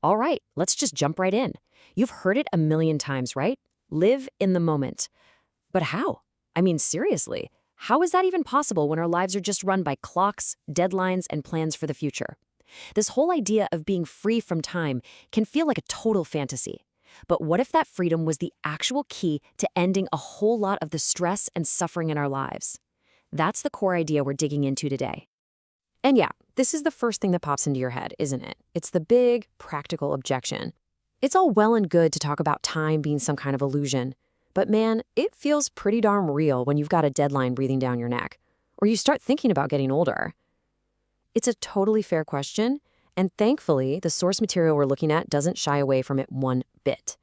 All right, let's just jump right in. You've heard it a million times, right? Live in the moment. But how? I mean, seriously, how is that even possible when our lives are just run by clocks, deadlines, and plans for the future? This whole idea of being free from time can feel like a total fantasy. But what if that freedom was the actual key to ending a whole lot of the stress and suffering in our lives? That's the core idea we're digging into today. And yeah, this is the first thing that pops into your head, isn't it? It's the big, practical objection. It's all well and good to talk about time being some kind of illusion, but man, it feels pretty darn real when you've got a deadline breathing down your neck, or you start thinking about getting older. It's a totally fair question, and thankfully, the source material we're looking at doesn't shy away from it one bit.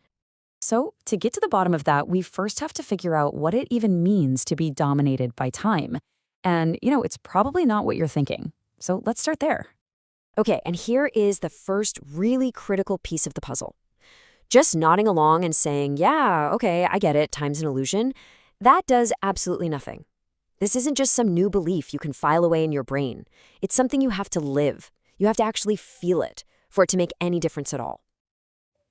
So, to get to the bottom of that, we first have to figure out what it even means to be dominated by time. And, it's probably not what you're thinking. So let's start there. Okay, and here is the first really critical piece of the puzzle. Just nodding along and saying, yeah, okay, I get it, time's an illusion, that does absolutely nothing. This isn't just some new belief you can file away in your brain. It's something you have to live. You have to actually feel it for it to make any difference at all.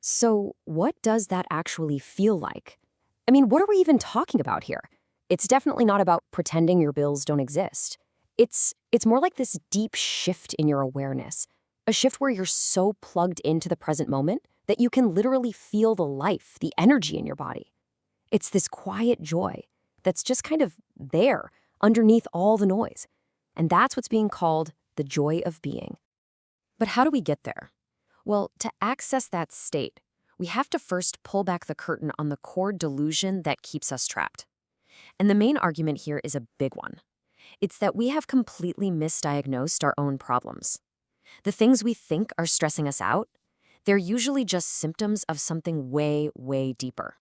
So what does that actually feel like? I mean, what are we even talking about here? It's definitely not about pretending your bills don't exist. It's more like this deep shift in your awareness, a shift where you're so plugged into the present moment that you can literally feel the life, the energy in your body. It's this quiet joy that's just kind of there underneath all the noise. And that's what's being called the joy of being. But how do we get there? Well, to access that state, we have to first pull back the curtain on the core delusion that keeps us trapped. And the main argument here is a big one. It's that we have completely misdiagnosed our own problems. The things we think are stressing us out, they're usually just symptoms of something way, way deeper.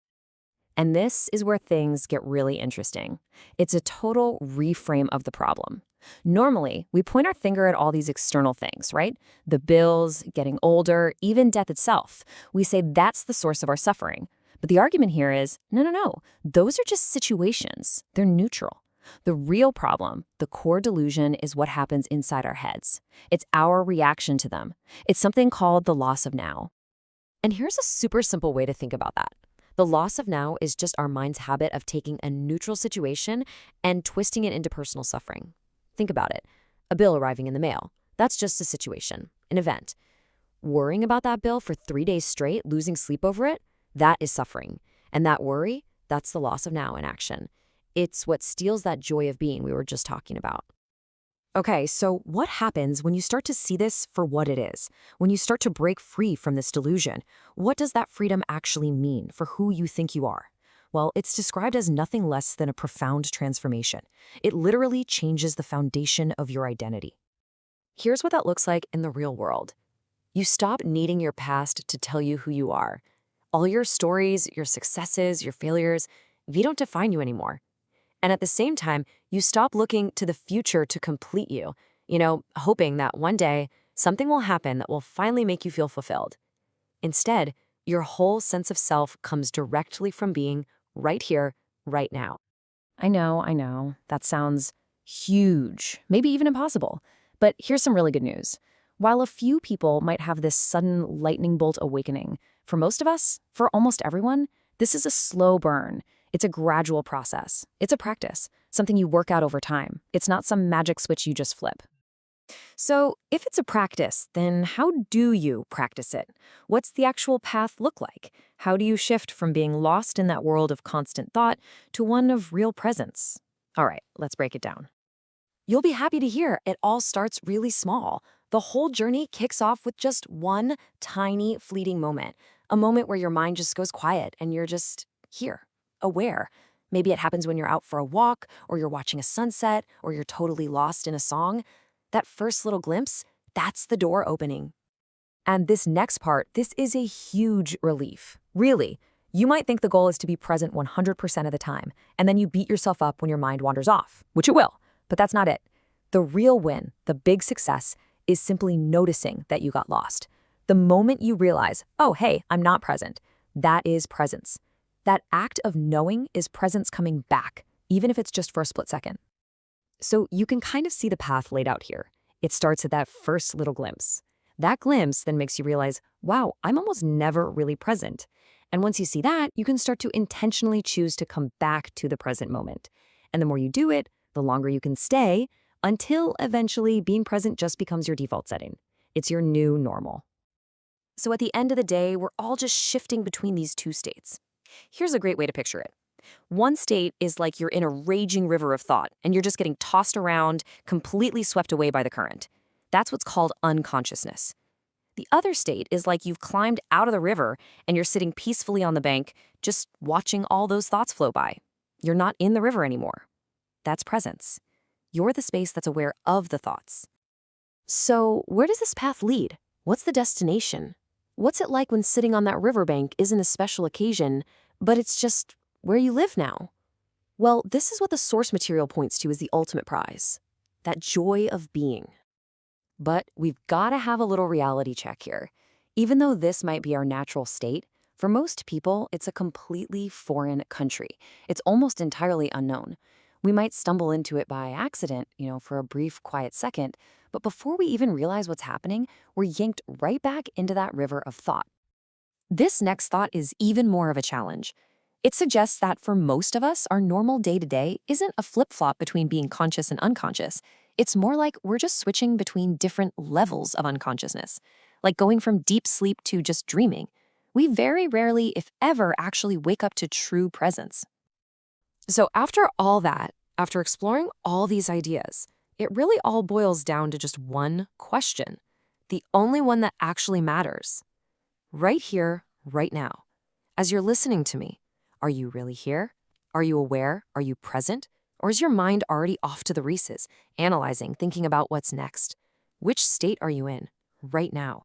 And this is where things get really interesting. It's a total reframe of the problem. Normally, we point our finger at all these external things, right? The bills, getting older, even death itself. We say that's the source of our suffering. But the argument here is, no. Those are just situations. They're neutral. The real problem, the core delusion, is what happens inside our heads. It's our reaction to them. It's something called the loss of now. And here's a super simple way to think about that. The loss of now is just our mind's habit of taking a neutral situation and twisting it into personal suffering. Think about it. A bill arriving in the mail. That's just a situation, an event. Worrying about that bill for 3 days straight, losing sleep over it, that is suffering. And that worry, that's the loss of now in action. It's what steals that joy of being we were just talking about. Okay, so what happens when you start to see this for what it is? When you start to break free from this delusion, what does that freedom actually mean for who you think you are? Well, it's described as nothing less than a profound transformation. It literally changes the foundation of your identity. Here's what that looks like in the real world. You stop needing your past to tell you who you are. All your stories, your successes, your failures, they don't define you anymore. And at the same time, you stop looking to the future to complete you, hoping that one day something will happen that will finally make you feel fulfilled. Instead, your whole sense of self comes directly from being right here, right now. I know. That sounds huge, maybe even impossible. But here's some really good news. While a few people might have this sudden lightning bolt awakening, for most of us, for almost everyone, this is a slow burn. It's a gradual process. It's a practice, something you work out over time. It's not some magic switch you just flip. So if it's a practice, then how do you practice it? What's the actual path look like? How do you shift from being lost in that world of constant thought to one of real presence? All right, let's break it down. You'll be happy to hear it all starts really small. The whole journey kicks off with just one tiny fleeting moment, a moment where your mind just goes quiet and you're just here. Aware. Maybe it happens when you're out for a walk, or you're watching a sunset, or you're totally lost in a song. That first little glimpse, that's the door opening. And this next part, this is a huge relief. Really. You might think the goal is to be present 100% of the time, and then you beat yourself up when your mind wanders off, which it will, but that's not it. The real win, the big success, is simply noticing that you got lost. The moment you realize, oh, hey, I'm not present, that is presence. That act of knowing is presence coming back, even if it's just for a split second. So you can kind of see the path laid out here. It starts at that first little glimpse. That glimpse then makes you realize, wow, I'm almost never really present. And once you see that, you can start to intentionally choose to come back to the present moment. And the more you do it, the longer you can stay, until eventually being present just becomes your default setting. It's your new normal. So at the end of the day, we're all just shifting between these two states. Here's a great way to picture it. One state is like you're in a raging river of thought, and you're just getting tossed around, completely swept away by the current. That's what's called unconsciousness. The other state is like you've climbed out of the river and you're sitting peacefully on the bank, just watching all those thoughts flow by. You're not in the river anymore. That's presence. You're the space that's aware of the thoughts. So, where does this path lead? What's the destination? What's it like when sitting on that riverbank isn't a special occasion, but it's just where you live now? Well, this is what the source material points to as the ultimate prize. That joy of being. But we've got to have a little reality check here. Even though this might be our natural state, for most people, it's a completely foreign country. It's almost entirely unknown. We might stumble into it by accident, for a brief, quiet second, but before we even realize what's happening, we're yanked right back into that river of thought. This next thought is even more of a challenge. It suggests that for most of us, our normal day-to-day isn't a flip-flop between being conscious and unconscious. It's more like we're just switching between different levels of unconsciousness, like going from deep sleep to just dreaming. We very rarely, if ever, actually wake up to true presence. So after all that, after exploring all these ideas, it really all boils down to just one question, the only one that actually matters. Right here, right now. As you're listening to me, are you really here? Are you aware? Are you present? Or is your mind already off to the races, analyzing, thinking about what's next? Which state are you in right now?